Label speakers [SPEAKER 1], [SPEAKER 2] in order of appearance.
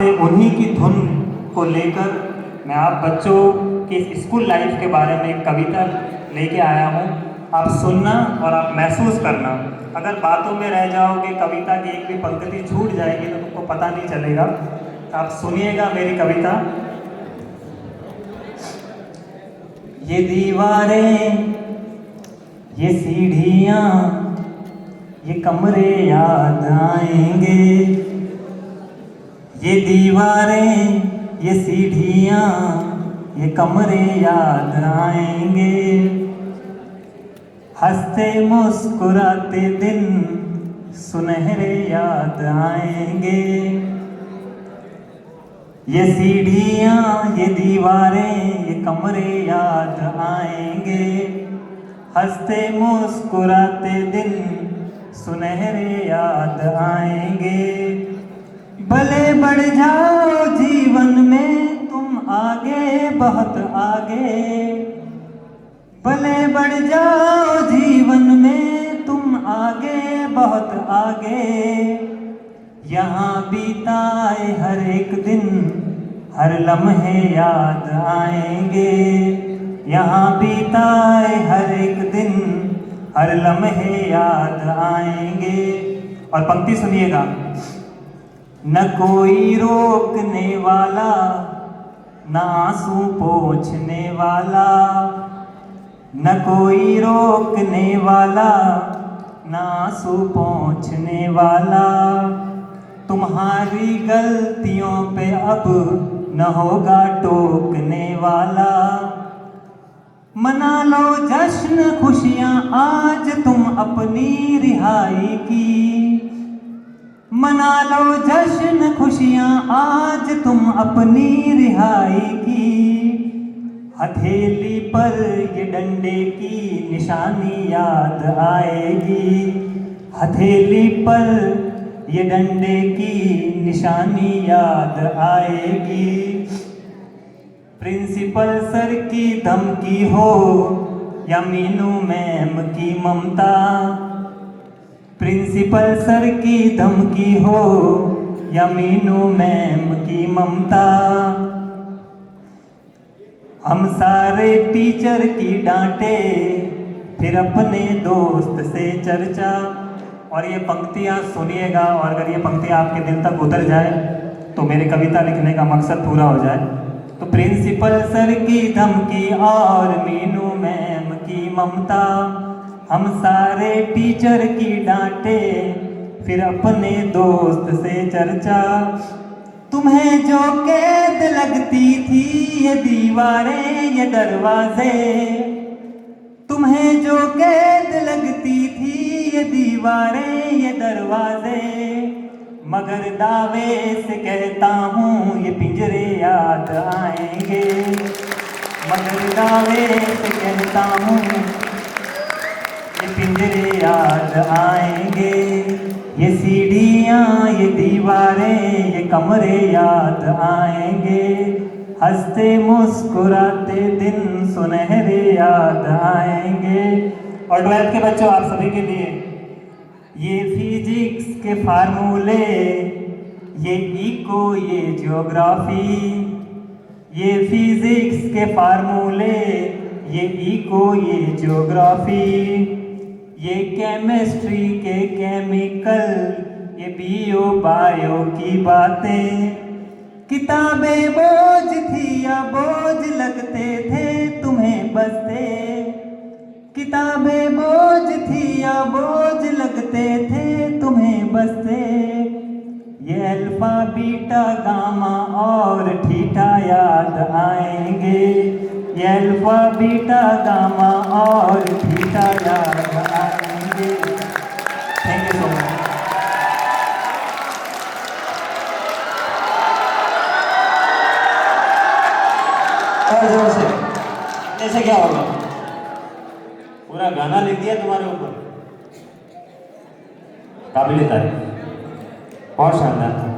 [SPEAKER 1] उन्हीं की धुन को लेकर मैं आप बच्चों की स्कूल लाइफ के बारे में एक कविता लेके आया हूँ। आप सुनना और आप महसूस करना। अगर बातों में रह जाओगे, कविता की एक भी पंक्ति छूट जाएगी तो तुमको पता नहीं चलेगा। आप सुनिएगा मेरी कविता। ये दीवारें, ये सीढ़ियाँ, ये कमरे याद आएंगे। ये दीवारें, ये सीढ़ियाँ, ये कमरे याद आएंगे। हंसते मुस्कुराते दिन सुनहरे याद आएंगे। ये सीढ़ियाँ, ये दीवारें, ये कमरे याद आएंगे। हंसते मुस्कुराते दिन सुनहरे याद आएंगे। भले बढ़ जाओ जीवन में तुम आगे, बहुत आगे। भले बढ़ जाओ जीवन में तुम आगे, बहुत आगे। यहाँ बीताए हर एक दिन, हर लम्हे याद आएंगे। यहाँ बीताए हर एक दिन, हर लम्हे याद आएंगे। और पंक्ति सुनिएगा। न कोई रोकने वाला, न आंसू पोंछने वाला। न कोई रोकने वाला, न आंसू पोंछने वाला। तुम्हारी गलतियों पे अब न होगा टोकने वाला। मना लो जश्न खुशियाँ आज तुम अपनी रिहाई की। मना लो जश्न खुशियाँ आज तुम अपनी रिहाई की। हथेली पर ये डंडे की निशानी याद आएगी। हथेली पर ये डंडे की निशानी याद आएगी। प्रिंसिपल सर की धमकी हो या मीनू मैम की ममता। प्रिंसिपल सर की धमकी हो या मीनू मैम की ममता। हम सारे टीचर की डांटे, फिर अपने दोस्त से चर्चा। और ये पंक्तियाँ सुनिएगा, और अगर ये पंक्तियाँ आपके दिल तक उतर जाए तो मेरी कविता लिखने का मकसद पूरा हो जाए। तो प्रिंसिपल सर की धमकी और मीनू मैम की ममता। हम सारे टीचर की डांटे, फिर अपने दोस्त से चर्चा। तुम्हें जो कैद लगती थी ये दीवारें, ये दरवाजे। तुम्हें जो कैद लगती थी ये दीवारें, ये दरवाजे। मगर दावे से कहता हूँ ये पिंजरे याद आएंगे। मगर दावे से कहता हूँ ये पिंजरे याद आएंगे। ये सीढ़ियाँ, ये दीवारें, ये कमरे याद आएंगे। हंसते मुस्कुराते दिन सुनहरे याद आएंगे। और 12th के बच्चों, आप सभी के लिए ये फिजिक्स के फार्मूले, ये इको, ये ज्योग्राफी। ये फिजिक्स के फार्मूले, ये इको, ये ज्योग्राफी। ये केमिस्ट्री के केमिकल, ये बियो बायो की बातें। किताबें बोझ थी या बोझ लगते थे तुम्हें बसते। किताबें बोझ थी या बोझ लगते थे तुम्हें बसते। ये अल्फा बीटा गामा और थीटा याद आएंगे। ये अल्फा बीटा गामा और थीटा याद आएंगे। Thank you so much.
[SPEAKER 2] और जोर से, ऐसे क्या होगा? पूरा गाना लिख दिया तुम्हारे ऊपर। काबिल तारीफ, बहुत शानदार।